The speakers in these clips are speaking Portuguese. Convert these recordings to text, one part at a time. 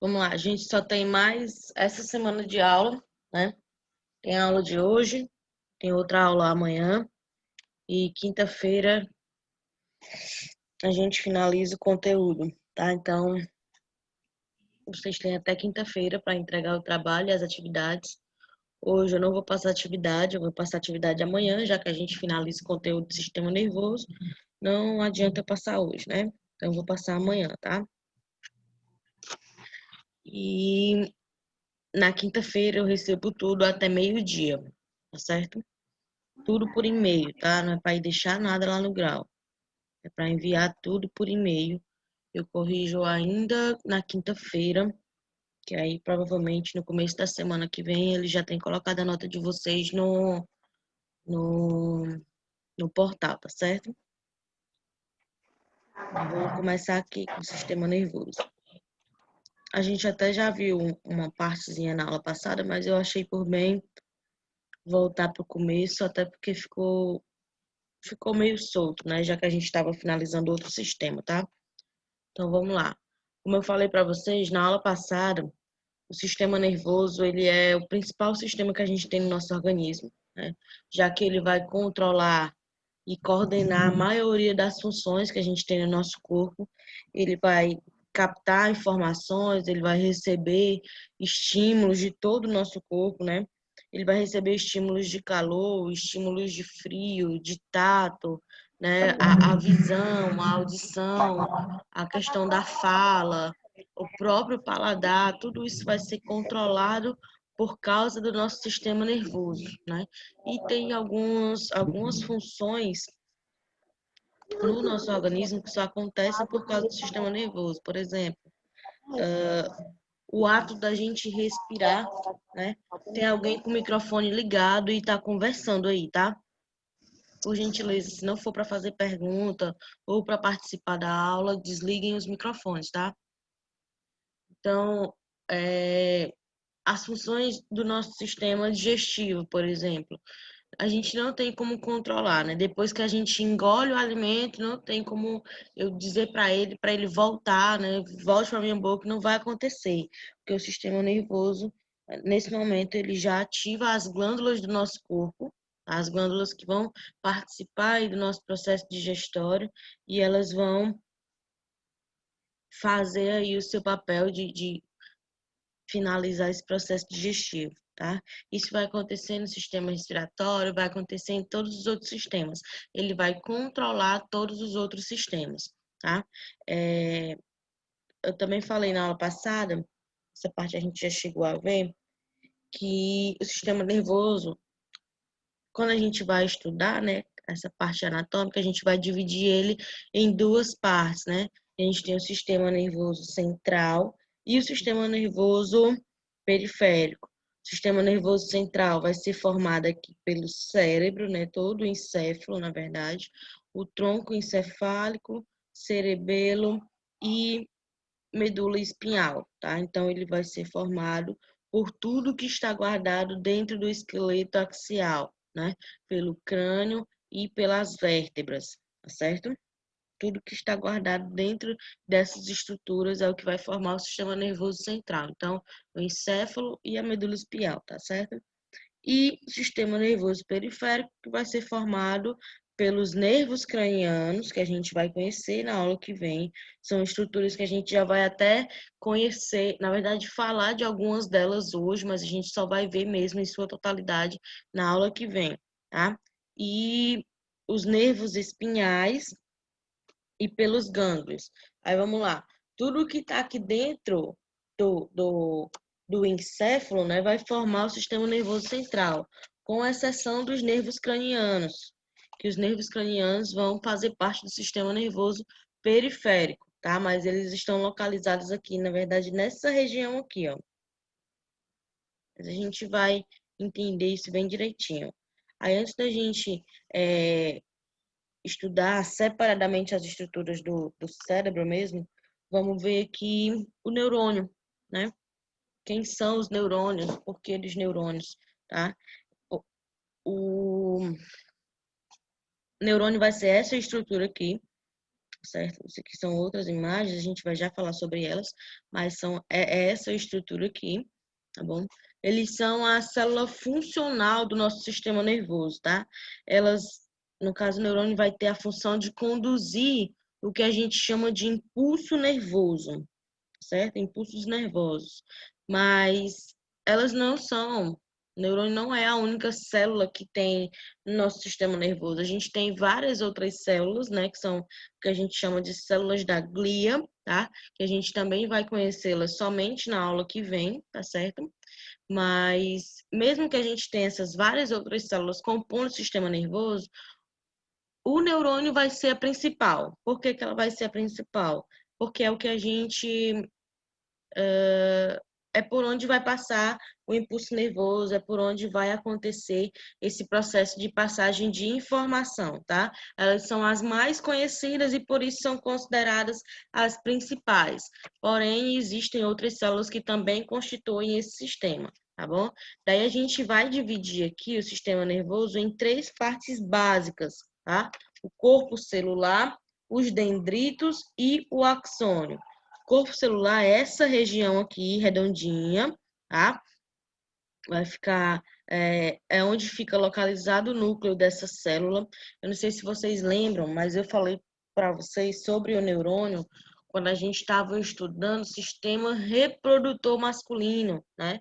Vamos lá, a gente só tem mais essa semana de aula, né? Tem a aula de hoje, tem outra aula amanhã e quinta-feira a gente finaliza o conteúdo, tá? Então, vocês têm até quinta-feira para entregar o trabalho e as atividades. Hoje eu não vou passar atividade, eu vou passar atividade amanhã, já que a gente finaliza o conteúdo do sistema nervoso. Não adianta eu passar hoje, né? Então, eu vou passar amanhã, tá? E na quinta-feira eu recebo tudo até meio-dia, tá certo? Tudo por e-mail, tá? Não é para ir deixar nada lá no grau. É para enviar tudo por e-mail. Eu corrijo ainda na quinta-feira, que aí provavelmente no começo da semana que vem ele já tem colocado a nota de vocês no, no portal, tá certo? Vamos começar aqui com o sistema nervoso. A gente até já viu uma partezinha na aula passada, mas eu achei por bem voltar para o começo, até porque ficou meio solto, né? Já que a gente estava finalizando outro sistema, tá? Então vamos lá. Como eu falei para vocês na aula passada, o sistema nervoso ele é o principal sistema que a gente tem no nosso organismo, né? Já que ele vai controlar e coordenar a maioria das funções que a gente tem no nosso corpo. Ele vai captar informações, ele vai receber estímulos de todo o nosso corpo, né? Ele vai receber estímulos de calor, estímulos de frio, de tato, né? A visão, a audição, a questão da fala, o próprio paladar, tudo isso vai ser controlado por causa do nosso sistema nervoso, né? E tem algumas funções no nosso organismo que só acontecem por causa do sistema nervoso. Por exemplo, o ato da gente respirar, né? Tem alguém com o microfone ligado e está conversando aí, tá? Por gentileza, se não for para fazer pergunta ou para participar da aula, desliguem os microfones, tá? Então, as funções do nosso sistema digestivo, por exemplo, a gente não tem como controlar, né? Depois que a gente engole o alimento, não tem como eu dizer para ele voltar, né? Volte para minha boca, não vai acontecer, porque o sistema nervoso, nesse momento, ele já ativa as glândulas do nosso corpo, as glândulas que vão participar aí do nosso processo digestório, e elas vão fazer aí o seu papel de finalizar esse processo digestivo, tá? Isso vai acontecer no sistema respiratório, vai acontecer em todos os outros sistemas. Ele vai controlar todos os outros sistemas, tá? Eu também falei na aula passada, essa parte a gente já chegou a ver, que o sistema nervoso, quando a gente vai estudar, né, essa parte anatômica, a gente vai dividir ele em duas partes, né? A gente tem o sistema nervoso central e o sistema nervoso periférico. O sistema nervoso central vai ser formado aqui pelo cérebro, né, todo o encéfalo, na verdade, o tronco encefálico, cerebelo e medula espinhal, tá? Então ele vai ser formado por tudo que está guardado dentro do esqueleto axial, né? Pelo crânio e pelas vértebras, tá certo? Tudo que está guardado dentro dessas estruturas é o que vai formar o sistema nervoso central. Então, o encéfalo e a medula espinhal, tá certo? E o sistema nervoso periférico, que vai ser formado pelos nervos cranianos, que a gente vai conhecer na aula que vem. São estruturas que a gente já vai até conhecer, na verdade, falar de algumas delas hoje, mas a gente só vai ver mesmo em sua totalidade na aula que vem, tá? E os nervos espinhais e pelos gânglios. Aí vamos lá. Tudo que está aqui dentro do, do, do encéfalo, né, vai formar o sistema nervoso central, com exceção dos nervos cranianos, que os nervos cranianos vão fazer parte do sistema nervoso periférico, tá? Mas eles estão localizados aqui, na verdade, nessa região aqui, ó. Mas a gente vai entender isso bem direitinho. Aí, antes da gente estudar separadamente as estruturas do cérebro mesmo, vamos ver aqui o neurônio, né? Quem são os neurônios? Por que eles neurônios, tá? O neurônio vai ser essa estrutura aqui, certo? Isso aqui são outras imagens, a gente vai já falar sobre elas, mas é essa estrutura aqui, tá bom? Eles são a célula funcional do nosso sistema nervoso, tá? Elas, no caso, o neurônio vai ter a função de conduzir o que a gente chama de impulso nervoso, certo? Impulsos nervosos. Mas elas não são. O neurônio não é a única célula que tem no nosso sistema nervoso. A gente tem várias outras células, né, que são o que a gente chama de células da glia, tá? Que a gente também vai conhecê-las somente na aula que vem, tá certo? Mas mesmo que a gente tenha essas várias outras células compondo o sistema nervoso, o neurônio vai ser a principal. Por que que ela vai ser a principal? Porque é o que a gente é por onde vai passar o impulso nervoso, é por onde vai acontecer esse processo de passagem de informação, tá? Elas são as mais conhecidas e por isso são consideradas as principais. Porém, existem outras células que também constituem esse sistema, tá bom? Daí a gente vai dividir aqui o sistema nervoso em 3 partes básicas, tá? O corpo celular, os dendritos e o axônio. Corpo celular é essa região aqui, redondinha, tá? Vai ficar, é onde fica localizado o núcleo dessa célula. Eu não sei se vocês lembram, mas eu falei para vocês sobre o neurônio quando a gente estava estudando o sistema reprodutor masculino, né?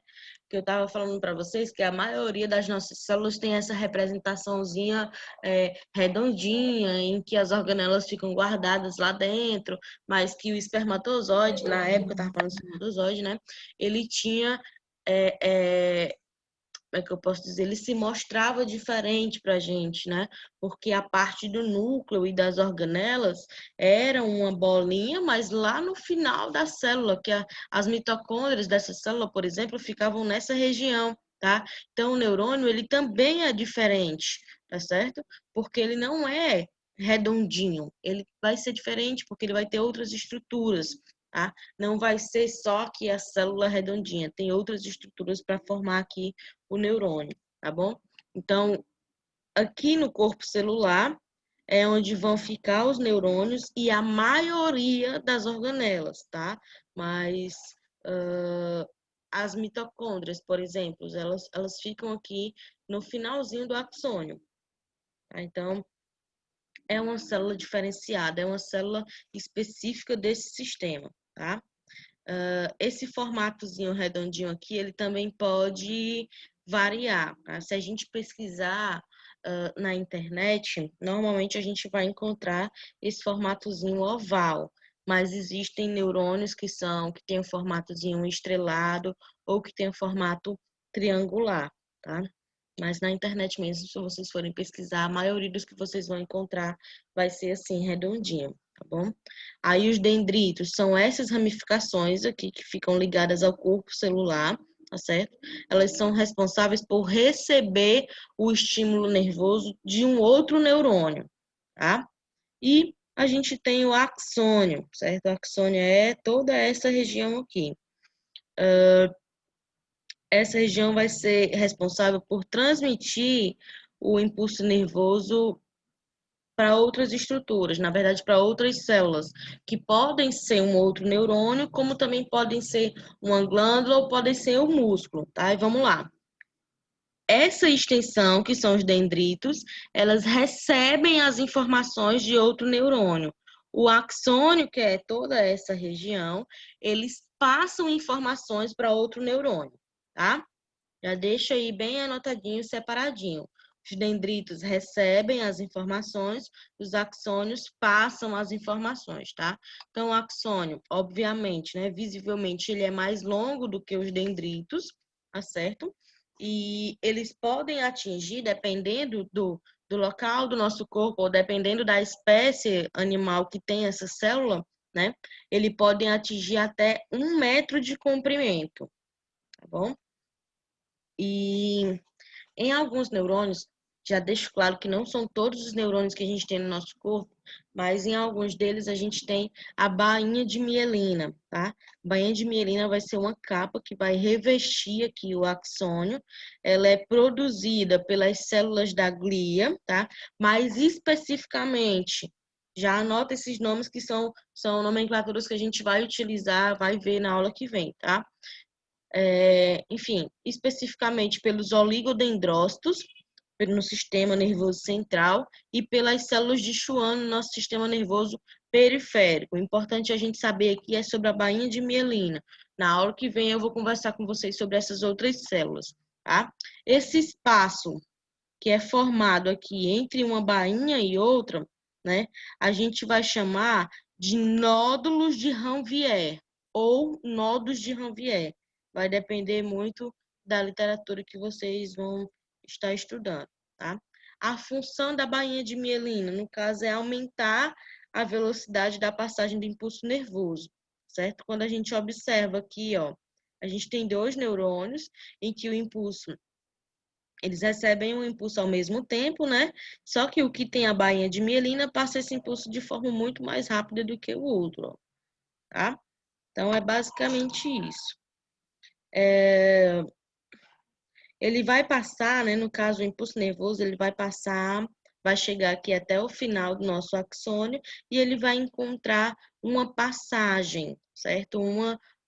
Que eu estava falando para vocês que a maioria das nossas células tem essa representaçãozinha redondinha, em que as organelas ficam guardadas lá dentro, mas que o espermatozoide, na época eu estava falando do espermatozoide, né? Ele tinha é, é, como é que eu posso dizer, ele se mostrava diferente para a gente, né? Porque a parte do núcleo e das organelas era uma bolinha, mas lá no final da célula, as mitocôndrias dessa célula, por exemplo, ficavam nessa região, tá? Então, o neurônio, ele também é diferente, tá certo? Porque ele não é redondinho, ele vai ser diferente porque ele vai ter outras estruturas, tá? Não vai ser só aqui a célula redondinha, tem outras estruturas para formar aqui o neurônio, tá bom? Então, aqui no corpo celular é onde vão ficar os neurônios e a maioria das organelas, tá? Mas as mitocôndrias, por exemplo, elas ficam aqui no finalzinho do axônio, tá? Então, é uma célula diferenciada, é uma célula específica desse sistema, tá? Esse formatozinho redondinho aqui, ele também pode variar, tá? Se a gente pesquisar na internet, normalmente a gente vai encontrar esse formatozinho oval, mas existem neurônios que têm o formatozinho estrelado ou que tem o formato triangular, tá? Mas na internet mesmo, se vocês forem pesquisar, a maioria dos que vocês vão encontrar vai ser assim, redondinho, tá bom? Aí os dendritos são essas ramificações aqui que ficam ligadas ao corpo celular, tá certo? Elas são responsáveis por receber o estímulo nervoso de um outro neurônio, tá? E a gente tem o axônio, certo? O axônio é toda essa região aqui. Essa região vai ser responsável por transmitir o impulso nervoso para outras estruturas, na verdade, para outras células, que podem ser um outro neurônio, como também podem ser uma glândula ou podem ser um músculo, tá? E vamos lá. Essa extensão, que são os dendritos, elas recebem as informações de outro neurônio. O axônio, que é toda essa região, eles passam informações para outro neurônio, tá? Já deixa aí bem anotadinho, separadinho. Os dendritos recebem as informações, os axônios passam as informações, tá? Então, o axônio, obviamente, né, visivelmente, ele é mais longo do que os dendritos, tá certo? E eles podem atingir, dependendo do local do nosso corpo, ou dependendo da espécie animal que tem essa célula, né? Ele podem atingir até 1 metro de comprimento, tá bom? E em alguns neurônios, já deixo claro que não são todos os neurônios que a gente tem no nosso corpo, mas em alguns deles a gente tem a bainha de mielina, tá? Bainha de mielina vai ser uma capa que vai revestir aqui o axônio. Ela é produzida pelas células da glia, tá? Mais especificamente Já anota esses nomes que são nomenclaturas que a gente vai utilizar, vai ver na aula que vem, tá? Enfim, especificamente pelos oligodendrócitos, no sistema nervoso central, e pelas células de Schwann no nosso sistema nervoso periférico. O importante a gente saber aqui é sobre a bainha de mielina. Na aula que vem eu vou conversar com vocês sobre essas outras células, tá? Esse espaço que é formado aqui entre uma bainha e outra, né, a gente vai chamar de nódulos de Ranvier ou nodos de Ranvier. Vai depender muito da literatura que vocês vão estar estudando, tá? A função da bainha de mielina, no caso, é aumentar a velocidade da passagem do impulso nervoso, certo? Quando a gente observa aqui, ó, a gente tem 2 neurônios em que o impulso, eles recebem um impulso ao mesmo tempo, né? Só que o que tem a bainha de mielina passa esse impulso de forma muito mais rápida do que o outro, ó, tá? Então, é basicamente isso. Ele vai passar, né? No caso, o impulso nervoso, ele vai passar, vai chegar aqui até o final do nosso axônio e ele vai encontrar uma passagem, certo?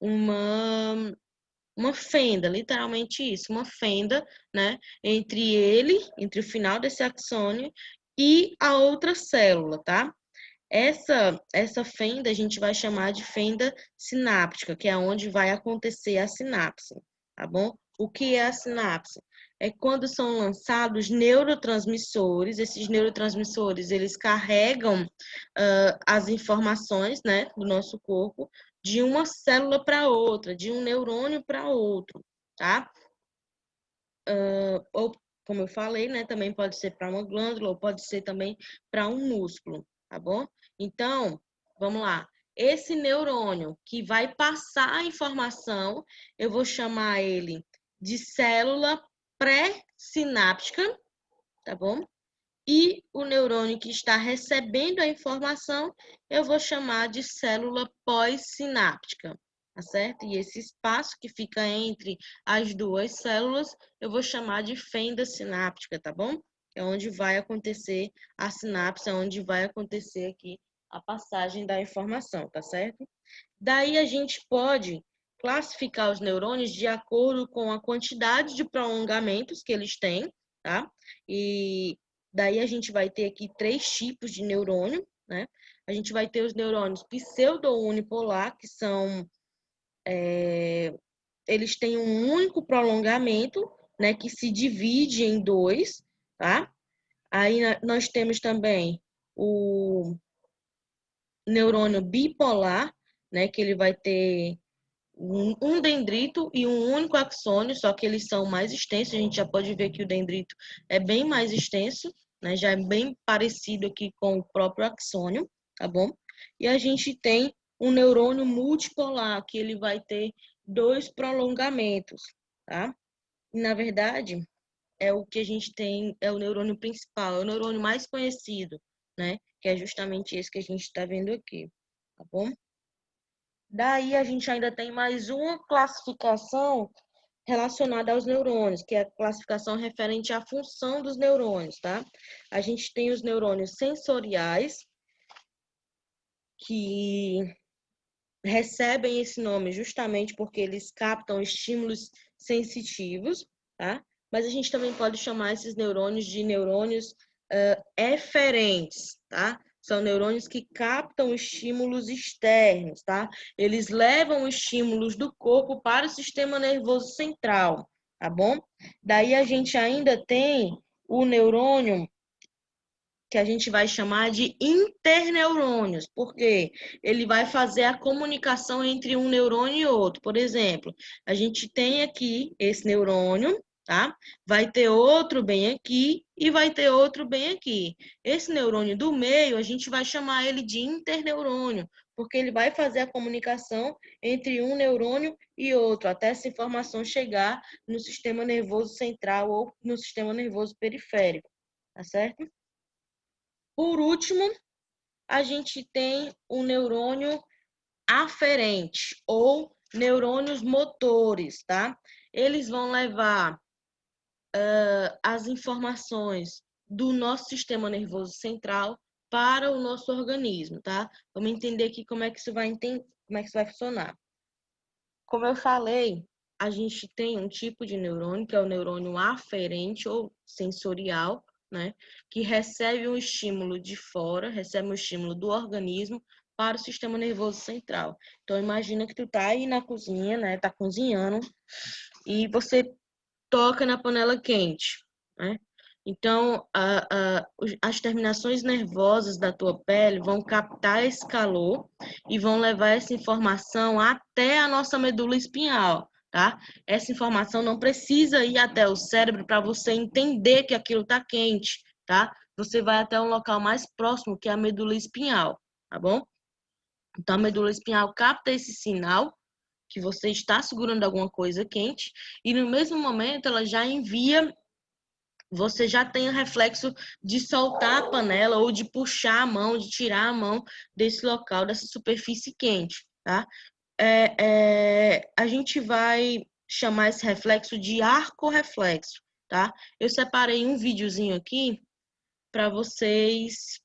Uma fenda, literalmente isso, uma fenda, né, entre o final desse axônio e a outra célula, tá? Essa fenda a gente vai chamar de fenda sináptica, que é onde vai acontecer a sinapse, tá bom? O que é a sinapse? É quando são lançados neurotransmissores, esses neurotransmissores, eles carregam as informações, né, do nosso corpo de uma célula para outra, de um neurônio para outro, tá? Ou, como eu falei, né, também pode ser para uma glândula, ou pode ser também para um músculo, tá bom? Então, vamos lá. Esse neurônio que vai passar a informação, eu vou chamar ele de célula pré-sináptica, tá bom? E o neurônio que está recebendo a informação, eu vou chamar de célula pós-sináptica, tá certo? E esse espaço que fica entre as duas células, eu vou chamar de fenda sináptica, tá bom? É onde vai acontecer a sinapse, é onde vai acontecer aqui a passagem da informação, tá certo? Daí a gente pode classificar os neurônios de acordo com a quantidade de prolongamentos que eles têm, tá? E daí a gente vai ter aqui 3 tipos de neurônio, né? A gente vai ter os neurônios pseudo-unipolar, que são, eles têm um único prolongamento, né? Que se divide em 2, tá? Aí nós temos também o neurônio bipolar, né? Que ele vai ter um dendrito e um único axônio, só que eles são mais extensos. A gente já pode ver que o dendrito é bem mais extenso, né? Já é bem parecido aqui com o próprio axônio, tá bom? E a gente tem um neurônio multipolar, que ele vai ter 2 prolongamentos, tá? E, na verdade, é o que a gente tem, é o neurônio principal, é o neurônio mais conhecido, né? Que é justamente esse que a gente está vendo aqui, tá bom? Daí a gente ainda tem mais uma classificação relacionada aos neurônios, que é a classificação referente à função dos neurônios, tá? A gente tem os neurônios sensoriais, que recebem esse nome justamente porque eles captam estímulos sensitivos, tá? Mas a gente também pode chamar esses neurônios de neurônios eferentes, tá? São neurônios que captam estímulos externos, tá? Eles levam estímulos do corpo para o sistema nervoso central, tá bom? Daí a gente ainda tem o neurônio que a gente vai chamar de interneurônios, porque ele vai fazer a comunicação entre um neurônio e outro. Por exemplo, a gente tem aqui esse neurônio, tá? Vai ter outro bem aqui e vai ter outro bem aqui. Esse neurônio do meio, a gente vai chamar ele de interneurônio, porque ele vai fazer a comunicação entre um neurônio e outro, até essa informação chegar no sistema nervoso central ou no sistema nervoso periférico, tá certo? Por último, a gente tem o neurônio aferente ou neurônios motores, tá? Eles vão levar as informações do nosso sistema nervoso central para o nosso organismo, tá? Vamos entender aqui como é que isso vai funcionar. Como eu falei, a gente tem um tipo de neurônio, que é o neurônio aferente ou sensorial, né? Que recebe um estímulo de fora, recebe um estímulo do organismo para o sistema nervoso central. Então, imagina que tu tá aí na cozinha, né? Tá cozinhando e você toca na panela quente, né? Então, as terminações nervosas da tua pele vão captar esse calor e vão levar essa informação até a nossa medula espinhal, tá? Essa informação não precisa ir até o cérebro para você entender que aquilo está quente, tá? Você vai até um local mais próximo, que é a medula espinhal, tá bom? Então, a medula espinhal capta esse sinal que você está segurando alguma coisa quente e no mesmo momento ela já envia, você já tem o reflexo de soltar a panela ou de puxar a mão, de tirar a mão desse local, dessa superfície quente, tá? A gente vai chamar esse reflexo de arcorreflexo, tá? Eu separei um videozinho aqui para vocês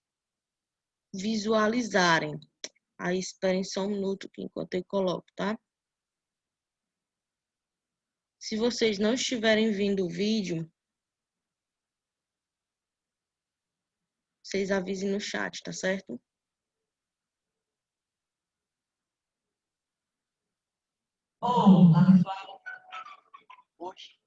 visualizarem. Aí esperem só um minuto enquanto eu coloco, tá? Se vocês não estiverem vendo o vídeo, vocês avisem no chat, tá certo? Oh, hoje.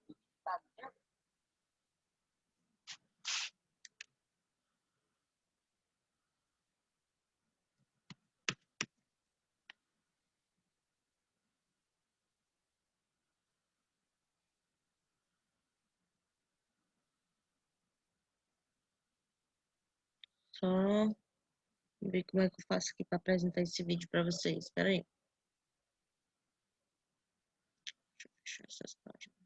Só ver como é que eu faço aqui para apresentar esse vídeo para vocês. Espera aí. Deixa eu fechar essas páginas.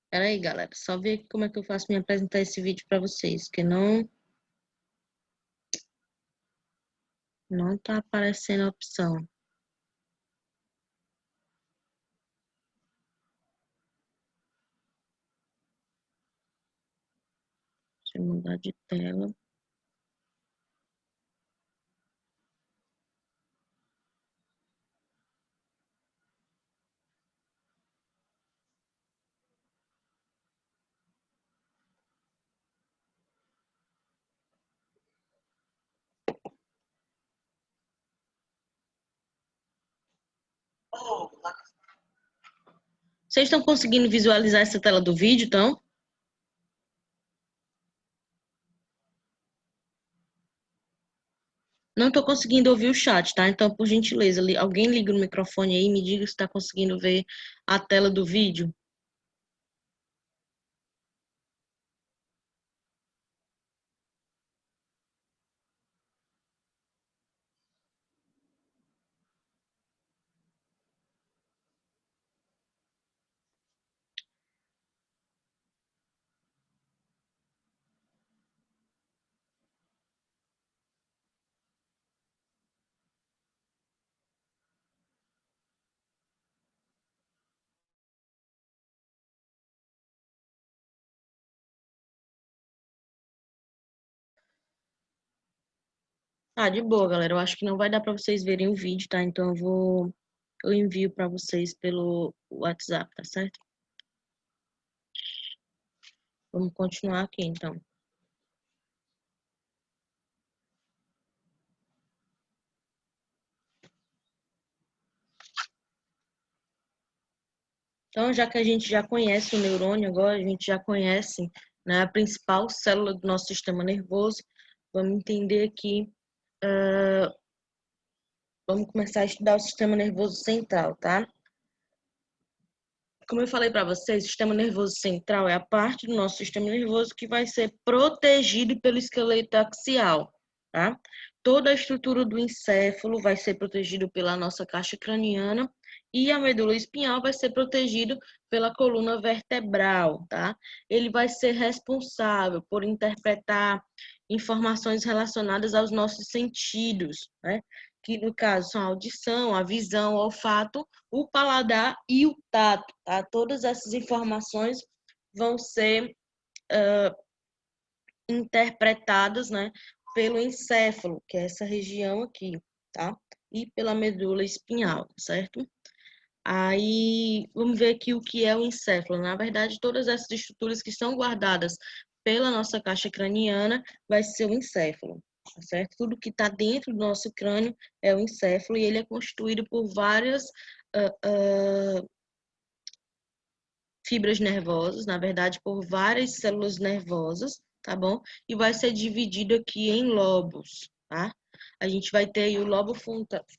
Espera aí, galera. Só ver como é que eu faço me apresentar esse vídeo para vocês, que não tá aparecendo a opção. Deixa eu mudar de tela. Vocês estão conseguindo visualizar essa tela do vídeo, então? Não estou conseguindo ouvir o chat, tá? Então, por gentileza, alguém liga o microfone aí e me diga se está conseguindo ver a tela do vídeo. Ah, de boa, galera. Eu acho que não vai dar para vocês verem o vídeo, tá? Então eu envio para vocês pelo WhatsApp, tá certo? Vamos continuar aqui, então. Então, já que a gente já conhece o neurônio, agora a gente já conhece, né, a principal célula do nosso sistema nervoso, vamos entender aqui, vamos começar a estudar o sistema nervoso central, tá? Como eu falei para vocês, o sistema nervoso central é a parte do nosso sistema nervoso que vai ser protegido pelo esqueleto axial, tá? Toda a estrutura do encéfalo vai ser protegida pela nossa caixa craniana E a medula espinhal vai ser protegido pela coluna vertebral, tá? Ele vai ser responsável por interpretar informações relacionadas aos nossos sentidos, né? Que no caso são a audição, a visão, o olfato, o paladar e o tato, tá? Todas essas informações vão ser interpretadas, né, pelo encéfalo, que é essa região aqui, tá? E pela medula espinhal, certo? Aí, vamos ver aqui o que é o encéfalo. Na verdade, todas essas estruturas que são guardadas pela nossa caixa craniana vai ser o encéfalo, tá certo? Tudo que está dentro do nosso crânio é o encéfalo e ele é constituído por várias fibras nervosas, na verdade, por várias células nervosas, tá bom? E vai ser dividido aqui em lobos, tá? A gente vai ter aí o lobo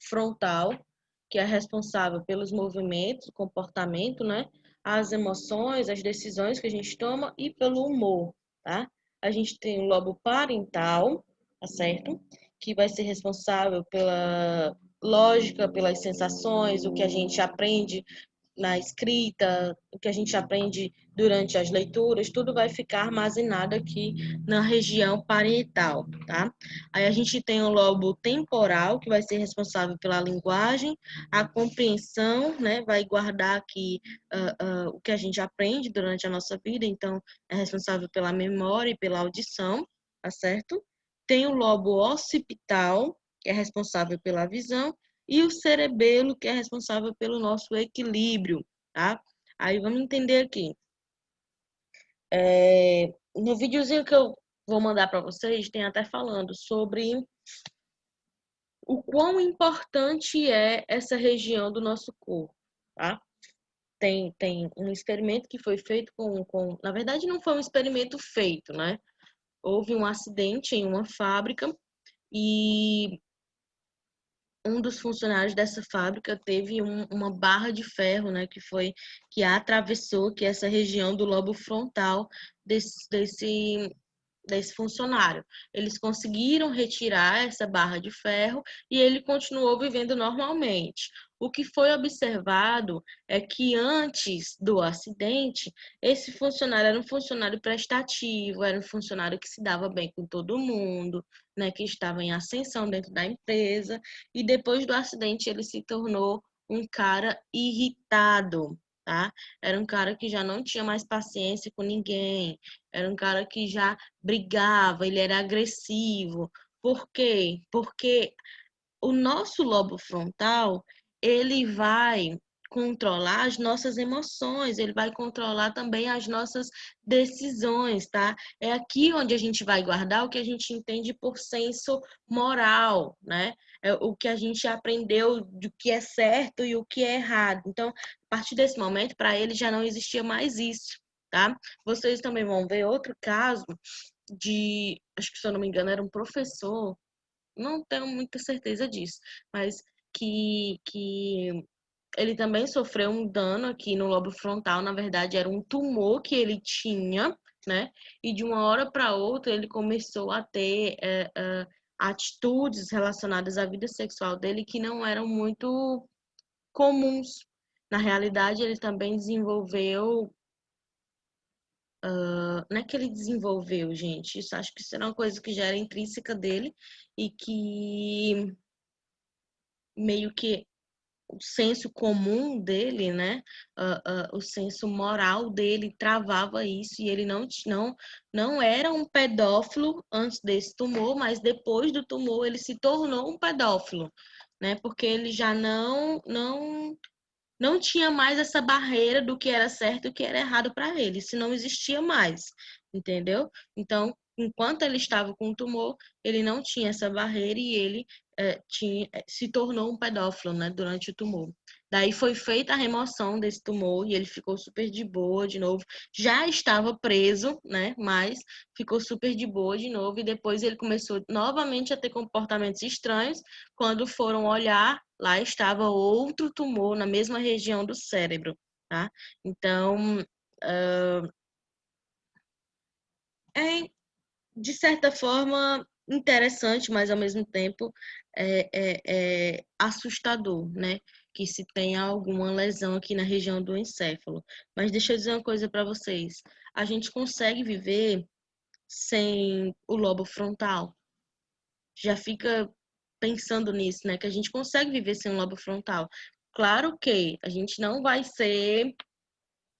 frontal, que é responsável pelos movimentos, comportamento, né? As emoções, as decisões que a gente toma e pelo humor, tá? A gente tem o lobo parental, tá certo? Que vai ser responsável pela lógica, pelas sensações, o que a gente aprende na escrita, o que a gente aprende durante as leituras, tudo vai ficar armazenado aqui na região parietal, tá? Aí a gente tem o lobo temporal, que vai ser responsável pela linguagem, a compreensão, né? Vai guardar aqui o que a gente aprende durante a nossa vida, então é responsável pela memória e pela audição, tá certo? Tem o lobo occipital, que é responsável pela visão, e o cerebelo, que é responsável pelo nosso equilíbrio, tá? Aí vamos entender aqui. No videozinho que eu vou mandar para vocês, tem até falando sobre o quão importante é essa região do nosso corpo, tá? Tem um experimento que foi feito na verdade, não foi um experimento feito, né? Houve um acidente em uma fábrica e um dos funcionários dessa fábrica teve uma barra de ferro, né, que atravessou que essa região do lobo frontal desse funcionário. Eles conseguiram retirar essa barra de ferro e ele continuou vivendo normalmente. O que foi observado é que antes do acidente, esse funcionário era um funcionário prestativo, era um funcionário que se dava bem com todo mundo, né, que estava em ascensão dentro da empresa, e depois do acidente ele se tornou um cara irritado, tá? Era um cara que já não tinha mais paciência com ninguém, era um cara que já brigava, ele era agressivo. Por quê? Porque o nosso lobo frontal, ele vai controlar as nossas emoções, ele vai controlar também as nossas decisões, tá? É aqui onde a gente vai guardar o que a gente entende por senso moral, né? É o que a gente aprendeu do que é certo e o que é errado. Então, a partir desse momento, para ele já não existia mais isso, tá? Vocês também vão ver outro caso acho que se eu não me engano, era um professor, não tenho muita certeza disso, mas que ele também sofreu um dano aqui no lobo frontal, na verdade era um tumor que ele tinha, né? E de uma hora para outra ele começou a ter atitudes relacionadas à vida sexual dele que não eram muito comuns. Na realidade, ele também desenvolveu. Não é que ele desenvolveu, gente. Isso acho que isso era uma coisa que já era intrínseca dele e que meio que o senso comum dele, né? O senso moral dele travava isso e ele não era um pedófilo antes desse tumor, mas depois do tumor ele se tornou um pedófilo, né? Porque ele já não tinha mais essa barreira do que era certo e o que era errado para ele, isso não existia mais, entendeu? Então, enquanto ele estava com o tumor, ele não tinha essa barreira e ele se tornou um pedófilo, né, durante o tumor. Daí foi feita a remoção desse tumor e ele ficou super de boa de novo. Já estava preso, né, mas ficou super de boa de novo e depois ele começou novamente a ter comportamentos estranhos. Quando foram olhar, lá estava outro tumor na mesma região do cérebro, tá? Então, é de certa forma interessante, mas ao mesmo tempo é assustador, né? que se tenha alguma lesão aqui na região do encéfalo. Mas deixa eu dizer uma coisa para vocês. A gente consegue viver sem o lobo frontal. Já fica pensando nisso, né? Que a gente consegue viver sem um lobo frontal. Claro que a gente não vai ser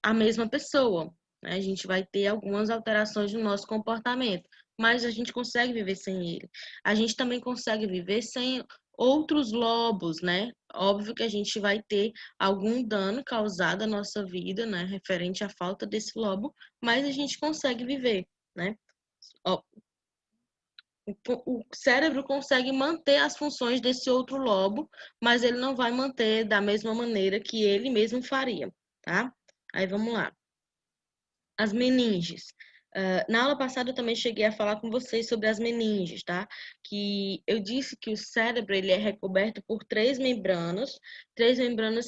a mesma pessoa, né? A gente vai ter algumas alterações no nosso comportamento, mas a gente consegue viver sem ele. A gente também consegue viver sem outros lobos, né? Óbvio que a gente vai ter algum dano causado à nossa vida, né? Referente à falta desse lobo, mas a gente consegue viver, né? Ó, o cérebro consegue manter as funções desse outro lobo, mas ele não vai manter da mesma maneira que ele mesmo faria, tá? Aí vamos lá. As meninges. Na aula passada eu também cheguei a falar com vocês sobre as meninges, tá? Que eu disse que o cérebro ele é recoberto por três membranas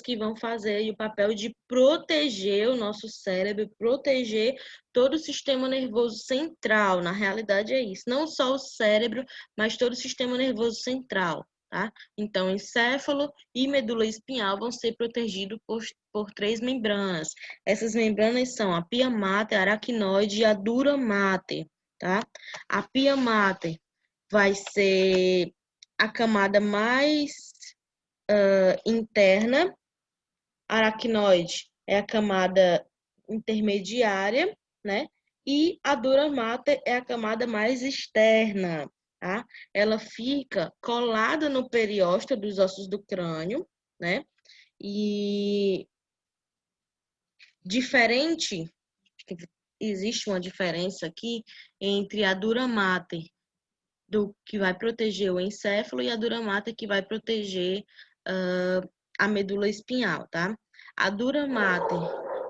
que vão fazer o papel de proteger o nosso cérebro, proteger todo o sistema nervoso central. Na realidade é isso, não só o cérebro, mas todo o sistema nervoso central. Tá? Então, encéfalo e medula espinhal vão ser protegidos por três membranas. Essas membranas são a pia mater, a aracnoide e a dura mater, tá? A pia mater vai ser a camada mais interna, a aracnoide é a camada intermediária, né? E a dura mater é a camada mais externa, tá? Ela fica colada no periósteo dos ossos do crânio, né? E diferente, existe uma diferença aqui entre a dura mater do que vai proteger o encéfalo e a dura mater que vai proteger a medula espinhal, tá? A dura mater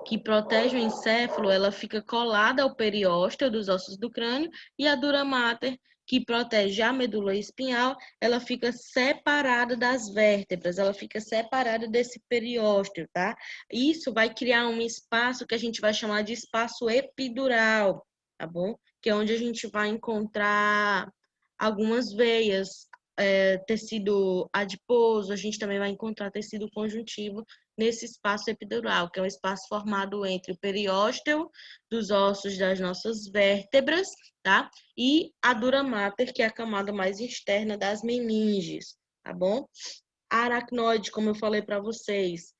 que protege o encéfalo, ela fica colada ao periósteo dos ossos do crânio, e a dura mater que protege a medula espinhal, ela fica separada das vértebras, ela fica separada desse periósteo, tá? Isso vai criar um espaço que a gente vai chamar de espaço epidural, tá bom? Que é onde a gente vai encontrar algumas veias, tecido adiposo, a gente também vai encontrar tecido conjuntivo nesse espaço epidural, que é um espaço formado entre o periósteo dos ossos das nossas vértebras, tá? E a dura mater, que é a camada mais externa das meninges, tá bom? A aracnoide, como eu falei para vocês,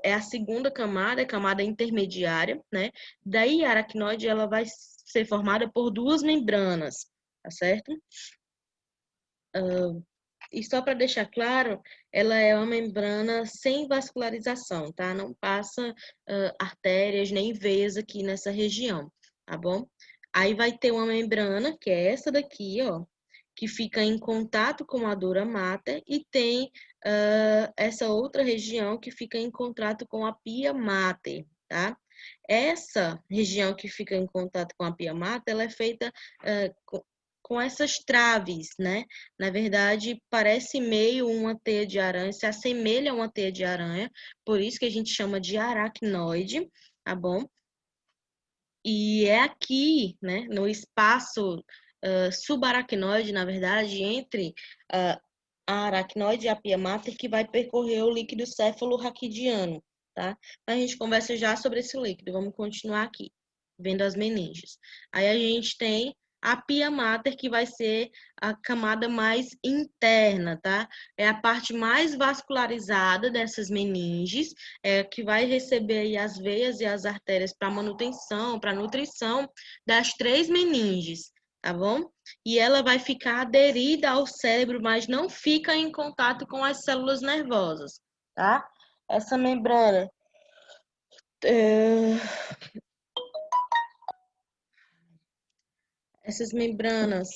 é a segunda camada, é a camada intermediária, né? Daí a aracnoide ela vai ser formada por duas membranas, tá certo? E só para deixar claro, ela é uma membrana sem vascularização, tá? Não passa artérias nem veias aqui nessa região, tá bom? Aí vai ter uma membrana, que é essa daqui, ó, que fica em contato com a dura mater, e tem essa outra região que fica em contato com a pia mater, tá? Essa região que fica em contato com a pia mater, ela é feita com essas traves, né? Na verdade, parece meio uma teia de aranha, se assemelha a uma teia de aranha, por isso que a gente chama de aracnoide, tá bom? E é aqui, né, no espaço subaracnoide, na verdade, entre a aracnoide e a pia mater, que vai percorrer o líquido céfalo-raquidiano, tá? A gente conversa já sobre esse líquido, vamos continuar aqui, vendo as meninges. Aí a gente tem a pia mater, que vai ser a camada mais interna, tá? É a parte mais vascularizada dessas meninges, que vai receber aí as veias e as artérias para manutenção, para nutrição das três meninges, tá bom? E ela vai ficar aderida ao cérebro, mas não fica em contato com as células nervosas, tá? Essa membrana essas membranas.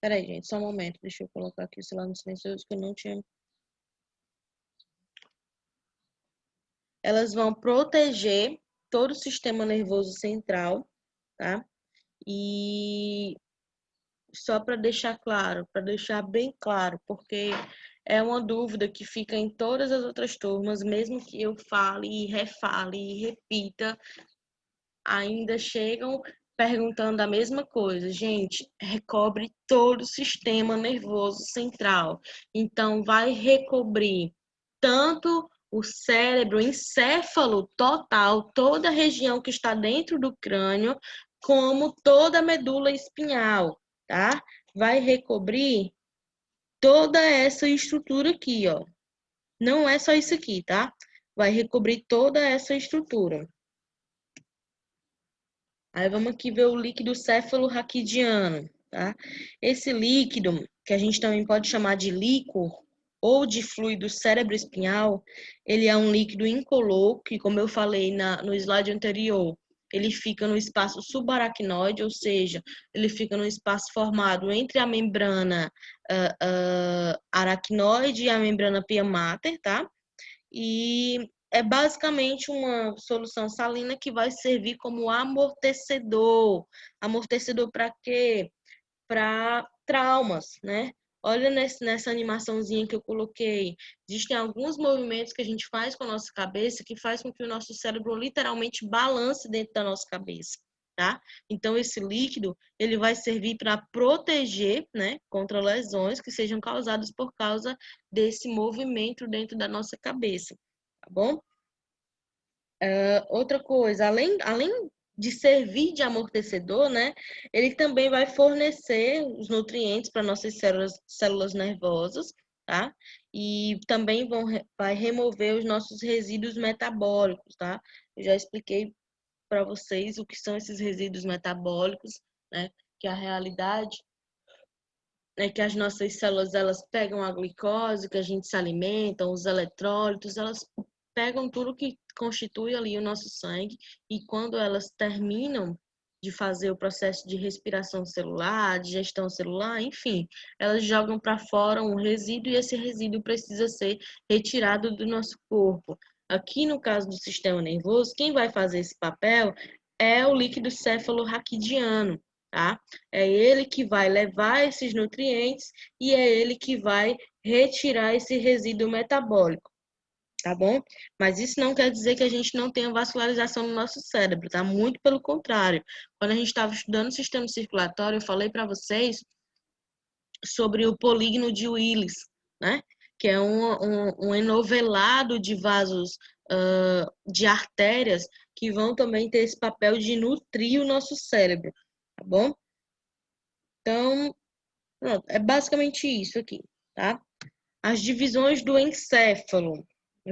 Peraí, gente, só um momento. Deixa eu colocar aqui o celular no silencioso que eu não tinha. Elas vão proteger todo o sistema nervoso central, tá? E só para deixar claro, para deixar bem claro, porque é uma dúvida que fica em todas as outras turmas, mesmo que eu fale e refale e repita, ainda chegam perguntando a mesma coisa. Gente, recobre todo o sistema nervoso central. Então, vai recobrir tanto o cérebro, encéfalo total, toda a região que está dentro do crânio, como toda a medula espinhal, tá? Vai recobrir toda essa estrutura aqui, ó. Não é só isso aqui, tá? Vai recobrir toda essa estrutura. Aí vamos aqui ver o líquido céfalo-raquidiano, tá? Esse líquido, que a gente também pode chamar de líquor ou de fluido cérebro-espinhal, ele é um líquido incolor, que, como eu falei no slide anterior, ele fica no espaço subaracnoide, ou seja, ele fica no espaço formado entre a membrana aracnoide e a membrana pia mater, tá? E é basicamente uma solução salina que vai servir como amortecedor. Amortecedor para quê? Para traumas, né? Olha nessa animaçãozinha que eu coloquei. Existem alguns movimentos que a gente faz com a nossa cabeça que faz com que o nosso cérebro literalmente balance dentro da nossa cabeça, tá? Então, esse líquido, ele vai servir para proteger, né, contra lesões que sejam causadas por causa desse movimento dentro da nossa cabeça, tá bom? Outra coisa, além de servir de amortecedor, né, ele também vai fornecer os nutrientes para nossas células nervosas, tá? E também vai remover os nossos resíduos metabólicos, tá? Eu já expliquei para vocês o que são esses resíduos metabólicos, né? Que a realidade é que as nossas células, elas pegam a glicose que a gente se alimenta, os eletrólitos, elas pegam tudo que constitui ali o nosso sangue e quando elas terminam de fazer o processo de respiração celular, digestão celular, enfim, elas jogam para fora um resíduo e esse resíduo precisa ser retirado do nosso corpo. Aqui no caso do sistema nervoso, quem vai fazer esse papel é o líquido céfalo-raquidiano, tá? É ele que vai levar esses nutrientes e é ele que vai retirar esse resíduo metabólico, tá bom? Mas isso não quer dizer que a gente não tenha vascularização no nosso cérebro, tá? Muito pelo contrário. Quando a gente estava estudando o sistema circulatório, eu falei para vocês sobre o polígono de Willis, né? Que é um enovelado de vasos, de artérias que vão também ter esse papel de nutrir o nosso cérebro, tá bom? Então, pronto, é basicamente isso aqui, tá? As divisões do encéfalo.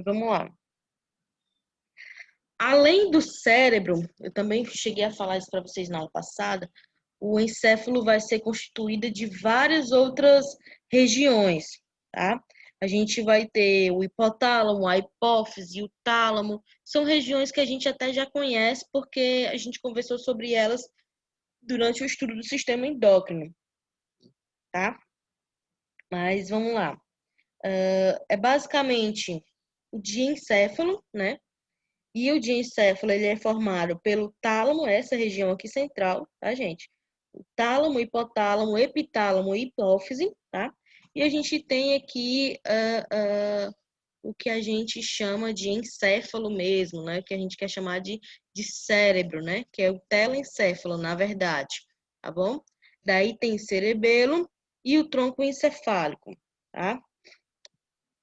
Vamos lá. Além do cérebro, eu também cheguei a falar isso para vocês na aula passada, o encéfalo vai ser constituído de várias outras regiões, tá? A gente vai ter o hipotálamo, a hipófise, o tálamo. São regiões que a gente até já conhece porque a gente conversou sobre elas durante o estudo do sistema endócrino, tá? Mas vamos lá. É basicamente o diencéfalo, né? E o diencéfalo, ele é formado pelo tálamo, essa região aqui central, tá, gente? O tálamo, hipotálamo, epitálamo e hipófise, tá? E a gente tem aqui o que a gente chama de encéfalo mesmo, né? Que a gente quer chamar de cérebro, né? Que é o telencéfalo, na verdade, tá bom? Daí tem cerebelo e o tronco encefálico, tá?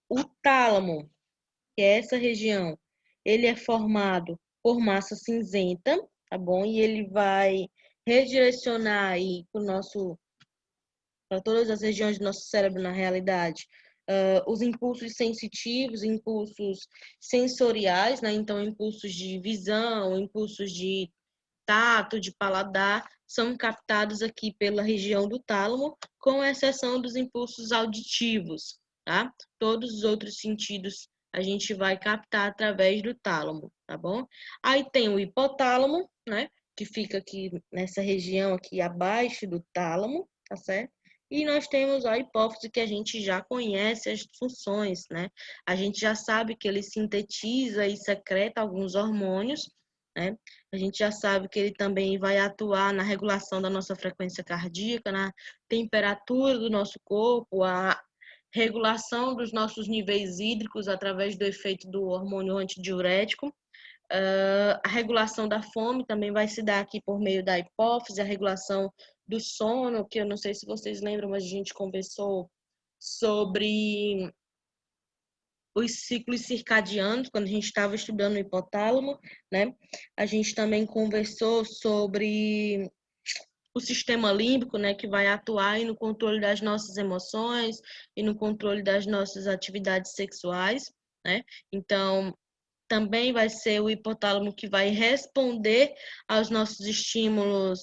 O tálamo, que é essa região, ele é formado por massa cinzenta, tá bom? E ele vai redirecionar aí para todas as regiões do nosso cérebro, na realidade, os impulsos sensitivos, impulsos sensoriais, né? Então, impulsos de visão, impulsos de tato, de paladar, são captados aqui pela região do tálamo, com exceção dos impulsos auditivos, tá? Todos os outros sentidos a gente vai captar através do tálamo, tá bom? Aí tem o hipotálamo, né? Que fica aqui nessa região aqui abaixo do tálamo, tá certo? E nós temos a hipófise, que a gente já conhece as funções, né? A gente já sabe que ele sintetiza e secreta alguns hormônios, né? A gente já sabe que ele também vai atuar na regulação da nossa frequência cardíaca, na temperatura do nosso corpo, a regulação dos nossos níveis hídricos através do efeito do hormônio antidiurético. A regulação da fome também vai se dar aqui por meio da hipófise, a regulação do sono, que eu não sei se vocês lembram, mas a gente conversou sobre os ciclos circadianos, quando a gente estava estudando o hipotálamo, né? A gente também conversou sobre o sistema límbico, né, que vai atuar aí no controle das nossas emoções e no controle das nossas atividades sexuais, né? Então, também vai ser o hipotálamo que vai responder aos nossos estímulos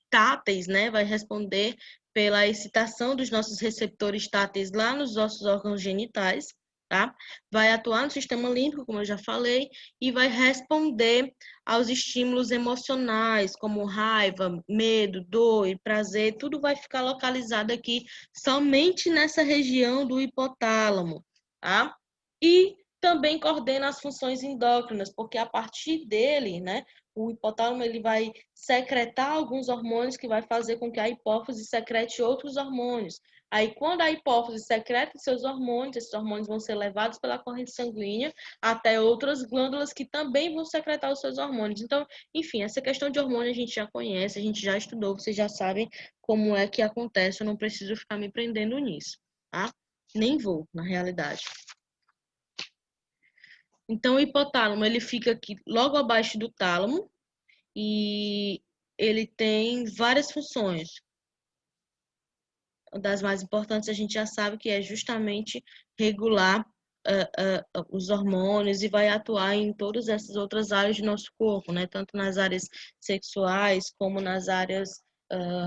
táteis, né? Vai responder pela excitação dos nossos receptores táteis lá nos nossos órgãos genitais, tá? Vai atuar no sistema límbico, como eu já falei, e vai responder aos estímulos emocionais, como raiva, medo, dor e prazer, tudo vai ficar localizado aqui somente nessa região do hipotálamo, tá? E também coordena as funções endócrinas, porque a partir dele, né, o hipotálamo ele vai secretar alguns hormônios que vai fazer com que a hipófise secrete outros hormônios. Aí, quando a hipófise secreta seus hormônios, esses hormônios vão ser levados pela corrente sanguínea até outras glândulas que também vão secretar os seus hormônios. Então, enfim, essa questão de hormônio a gente já conhece, a gente já estudou, vocês já sabem como é que acontece, eu não preciso ficar me prendendo nisso, tá? Nem vou, na realidade. Então, o hipotálamo, ele fica aqui logo abaixo do tálamo e ele tem várias funções. Uma das mais importantes a gente já sabe que é justamente regular os hormônios e vai atuar em todas essas outras áreas do nosso corpo, né? Tanto nas áreas sexuais como nas áreas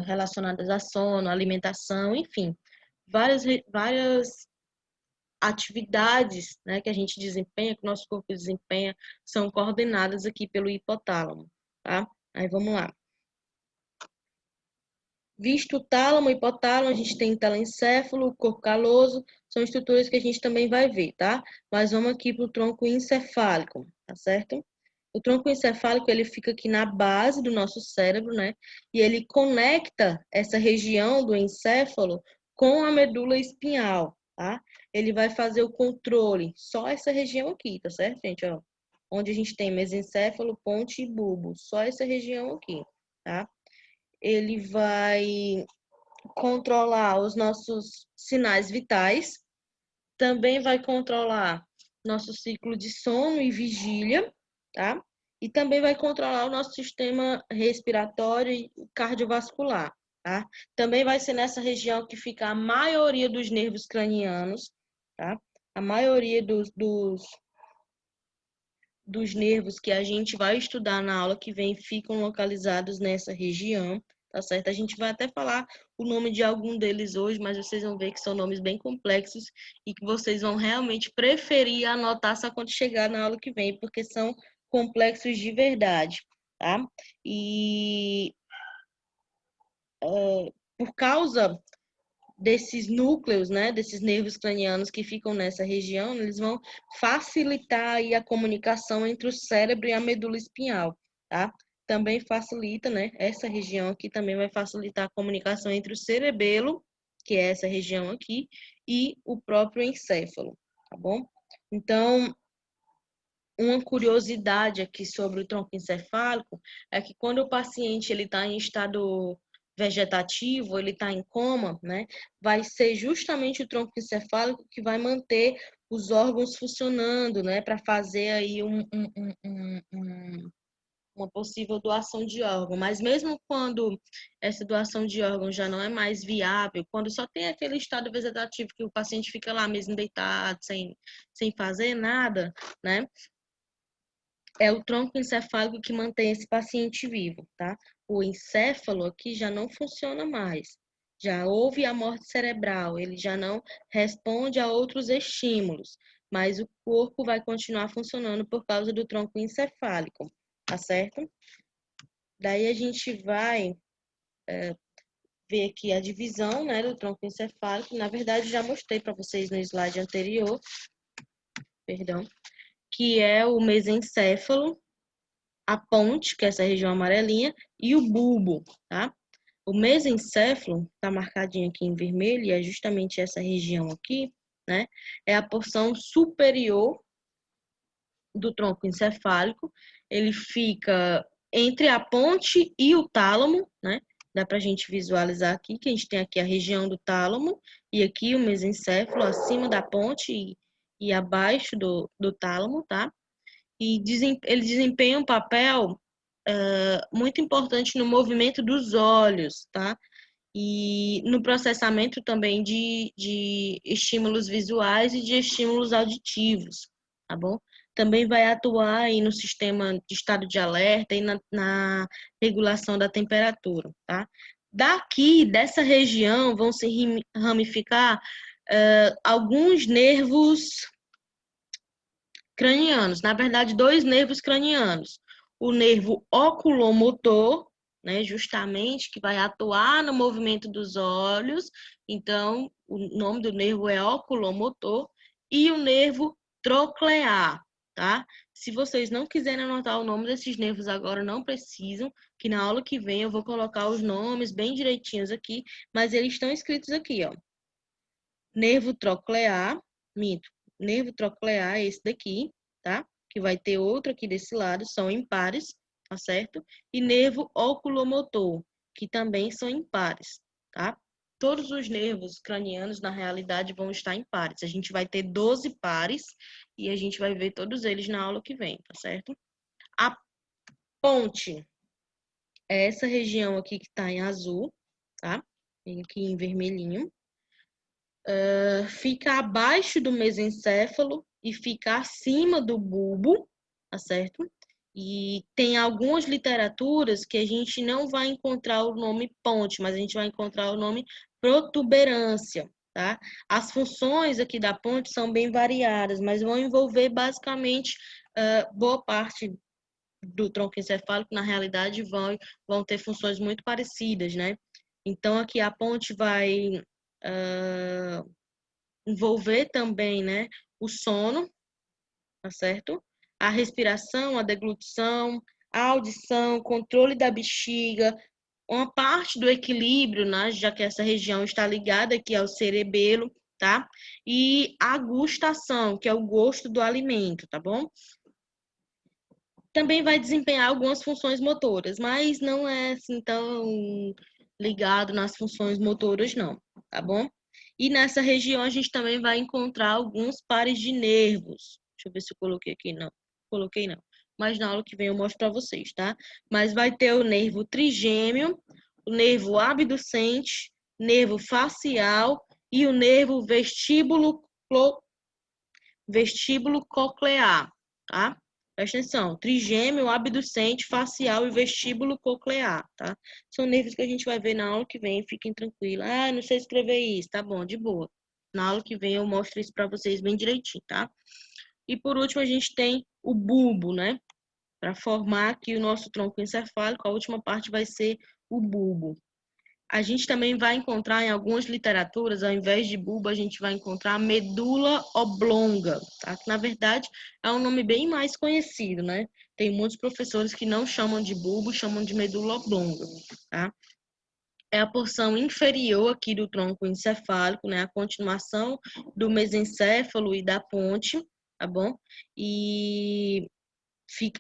relacionadas a sono, alimentação, enfim. Várias atividades, né, que a gente desempenha, que o nosso corpo desempenha, são coordenadas aqui pelo hipotálamo, tá? Aí vamos lá. Visto o tálamo, hipotálamo, a gente tem telencéfalo, corpo caloso, são estruturas que a gente também vai ver, tá? Mas vamos aqui para o tronco encefálico, tá certo? O tronco encefálico, ele fica aqui na base do nosso cérebro, né? E ele conecta essa região do encéfalo com a medula espinhal, tá? Ele vai fazer o controle, só essa região aqui, tá certo, gente? Ó, onde a gente tem mesencéfalo, ponte e bulbo, só essa região aqui, tá? Ele vai controlar os nossos sinais vitais, também vai controlar nosso ciclo de sono e vigília, tá? E também vai controlar o nosso sistema respiratório e cardiovascular, tá? Também vai ser nessa região que fica a maioria dos nervos cranianos, tá? A maioria dos nervos que a gente vai estudar na aula que vem ficam localizados nessa região, tá certo? A gente vai até falar o nome de algum deles hoje, mas vocês vão ver que são nomes bem complexos e que vocês vão realmente preferir anotar só quando chegar na aula que vem, porque são complexos de verdade, tá? E por causa desses núcleos, né, desses nervos cranianos que ficam nessa região, eles vão facilitar aí a comunicação entre o cérebro e a medula espinhal, tá? Também facilita, né, essa região aqui também vai facilitar a comunicação entre o cerebelo, que é essa região aqui, e o próprio encéfalo, tá bom? Então, uma curiosidade aqui sobre o tronco encefálico é que quando o paciente ele está em estado vegetativo, ele está em coma, né? Vai ser justamente o tronco encefálico que vai manter os órgãos funcionando, né? Para fazer aí uma possível doação de órgão. Mas mesmo quando essa doação de órgão já não é mais viável, quando só tem aquele estado vegetativo que o paciente fica lá mesmo deitado, sem fazer nada, né? É o tronco encefálico que mantém esse paciente vivo, tá? O encéfalo aqui já não funciona mais. Já houve a morte cerebral, ele já não responde a outros estímulos, mas o corpo vai continuar funcionando por causa do tronco encefálico, tá certo? Daí a gente vai ver aqui a divisão, né, do tronco encefálico. Na verdade, já mostrei para vocês no slide anterior, perdão, que é o mesencéfalo, a ponte, que é essa região amarelinha, e o bulbo, tá? O mesencéfalo, tá marcadinho aqui em vermelho, e é justamente essa região aqui, né? É a porção superior do tronco encefálico. Ele fica entre a ponte e o tálamo, né? Dá pra gente visualizar aqui, que a gente tem aqui a região do tálamo, e aqui o mesencéfalo acima da ponte e abaixo do tálamo, tá? E ele desempenha um papel muito importante no movimento dos olhos, tá? E no processamento também de estímulos visuais e de estímulos auditivos, tá bom? Também vai atuar aí no sistema de estado de alerta e na regulação da temperatura, tá? Daqui, dessa região, vão se ramificar alguns nervos cranianos, na verdade, dois nervos cranianos. O nervo oculomotor, né, justamente, que vai atuar no movimento dos olhos, então, o nome do nervo é oculomotor, e o nervo troclear, tá? Se vocês não quiserem anotar o nome desses nervos agora, não precisam, que na aula que vem eu vou colocar os nomes bem direitinhos aqui, mas eles estão escritos aqui, ó. Nervo troclear, nervo troclear é esse daqui, tá? Que vai ter outro aqui desse lado, são impares, tá certo? E nervo oculomotor, que também são impares, tá? Todos os nervos cranianos, na realidade, vão estar em pares. A gente vai ter 12 pares e a gente vai ver todos eles na aula que vem, tá certo? A ponte é essa região aqui que tá em azul, tá? Tem aqui em vermelhinho. Fica abaixo do mesencéfalo e fica acima do bulbo, tá certo? E tem algumas literaturas que a gente não vai encontrar o nome ponte, mas a gente vai encontrar o nome protuberância, tá? As funções aqui da ponte são bem variadas, mas vão envolver basicamente boa parte do tronco encefálico, na realidade, vão ter funções muito parecidas, né? Então, aqui a ponte vai envolver também, né, o sono, tá certo? A respiração, a deglutição, a audição, controle da bexiga, uma parte do equilíbrio, né, já que essa região está ligada aqui ao cerebelo, tá? E a gustação, que é o gosto do alimento, tá bom? Também vai desempenhar algumas funções motoras, mas não é assim tão ligado nas funções motoras, não, tá bom? E nessa região a gente também vai encontrar alguns pares de nervos. Deixa eu ver se eu coloquei aqui, não. Coloquei não. Mas na aula que vem eu mostro para vocês, tá? Mas vai ter o nervo trigêmeo, o nervo abducente, nervo facial e o nervo vestíbulo coclear, tá? Presta atenção, trigêmeo, abducente, facial e vestíbulo coclear, tá? São nervos que a gente vai ver na aula que vem, fiquem tranquilos. Ah, não sei escrever isso, tá bom, de boa. Na aula que vem eu mostro isso para vocês bem direitinho, tá? E por último a gente tem o bulbo, né? Para formar aqui o nosso tronco encefálico, a última parte vai ser o bulbo. A gente também vai encontrar em algumas literaturas, ao invés de bulbo, a gente vai encontrar medula oblonga, tá? Que, na verdade, é um nome bem mais conhecido, né? Tem muitos professores que não chamam de bulbo, chamam de medula oblonga, tá? É a porção inferior aqui do tronco encefálico, né? A continuação do mesencéfalo e da ponte, tá bom? E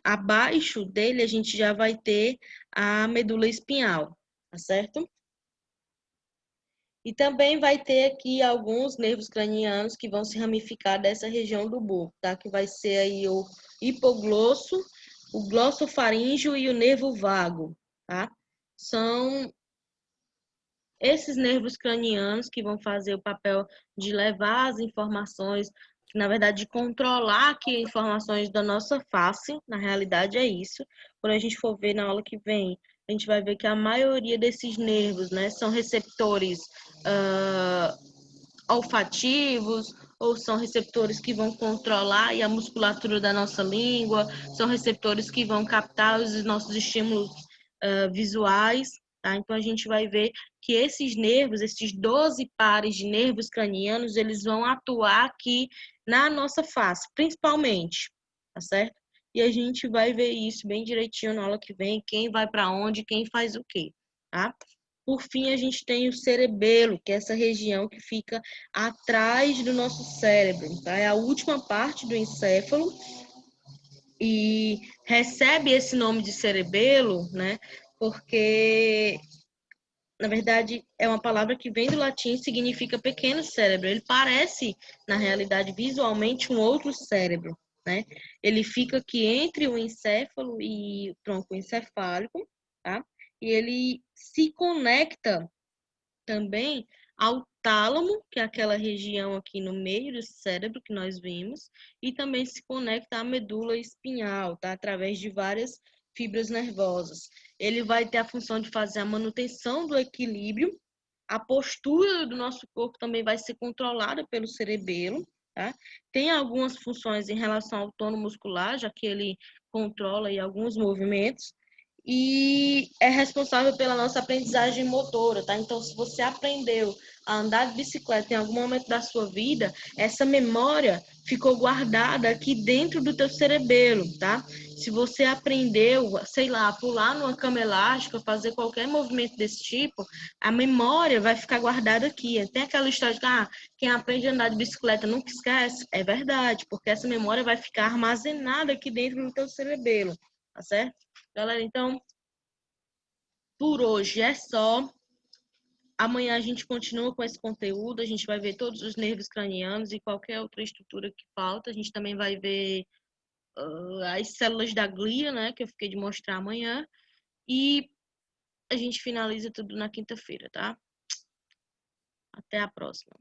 abaixo dele a gente já vai ter a medula espinhal, tá certo? E também vai ter aqui alguns nervos cranianos que vão se ramificar dessa região do bulbo, tá? Que vai ser aí o hipoglosso, o glossofaríngeo e o nervo vago, tá? São esses nervos cranianos que vão fazer o papel de levar as informações, na verdade, de controlar aqui informações da nossa face, na realidade é isso. Quando a gente for ver na aula que vem, a gente vai ver que a maioria desses nervos, né, são receptores olfativos, ou são receptores que vão controlar a musculatura da nossa língua, são receptores que vão captar os nossos estímulos visuais, tá? Então, a gente vai ver que esses nervos, esses 12 pares de nervos cranianos, eles vão atuar aqui na nossa face, principalmente, tá certo? E a gente vai ver isso bem direitinho na aula que vem, quem vai para onde, quem faz o quê, tá? Por fim, a gente tem o cerebelo, que é essa região que fica atrás do nosso cérebro, tá? É a última parte do encéfalo e recebe esse nome de cerebelo, né? Porque na verdade, é uma palavra que vem do latim, significa pequeno cérebro. Ele parece, na realidade, visualmente um outro cérebro, né? Ele fica aqui entre o encéfalo e o tronco encefálico, tá? E ele se conecta também ao tálamo, que é aquela região aqui no meio do cérebro que nós vimos, e também se conecta à medula espinhal, tá? Através de várias fibras nervosas. Ele vai ter a função de fazer a manutenção do equilíbrio, a postura do nosso corpo também vai ser controlada pelo cerebelo, tá? Tem algumas funções em relação ao tônus muscular, já que ele controla aí alguns movimentos, e é responsável pela nossa aprendizagem motora, tá? Então, se você aprendeu a andar de bicicleta em algum momento da sua vida, essa memória ficou guardada aqui dentro do teu cerebelo, tá? Se você aprendeu, sei lá, pular numa cama elástica, fazer qualquer movimento desse tipo, a memória vai ficar guardada aqui. Tem aquela história de que quem aprende a andar de bicicleta nunca esquece. É verdade, porque essa memória vai ficar armazenada aqui dentro do teu cerebelo, tá certo? Galera, então, por hoje é só. Amanhã a gente continua com esse conteúdo, a gente vai ver todos os nervos cranianos e qualquer outra estrutura que falta. A gente também vai ver as células da glia, né, que eu fiquei de mostrar amanhã. E a gente finaliza tudo na quinta-feira, tá? Até a próxima.